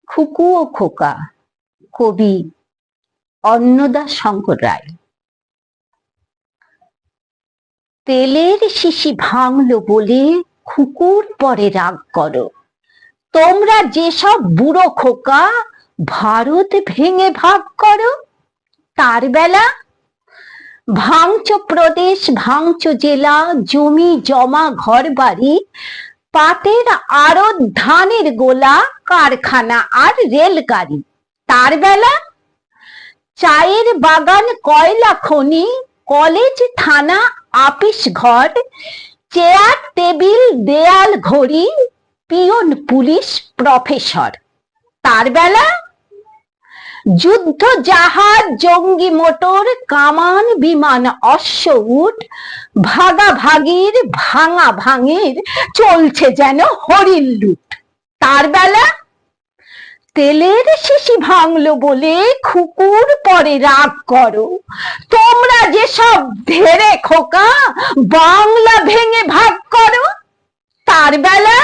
খুকু ও খোকা, কবি অন্নদা শঙ্কর রায়। তেলের শিশি ভাঙলো বলে খুকুর পরে রাগ করো, তোমরা যেসব বুড়ো খোকা ভারত ভেঙে ভাগ করো। তার বেলা ভাঙচো প্রদেশ, ভাঙচো জেলা, জমি জমা ঘর বাড়ি, পাটের আড়ত, ধানের গোলা, কারখানা আর রেলগাড়ি। তার বেলা চায়ের বাগান, কয়লা খনি, কলেজ, থানা, আপিস ঘর, চেয়ার টেবিল, দেয়াল ঘড়ি, পিয়ন, পুলিশ, প্রফেসর। তার বেলা যুদ্ধ জাহাজ, জঙ্গি মোটর, কামান, বিমান, অশ্ব উট, ভাগাভাগির, ভাঙা ভাঙির চলছে যেন হরিণ লুট। তার বেলা তেলের শিশি ভাঙলো বলে খুকুর পরে রাগ করো, তোমরা যেসব ধেড়ে খোকা বাংলা ভেঙে ভাগ করো। তার বেলা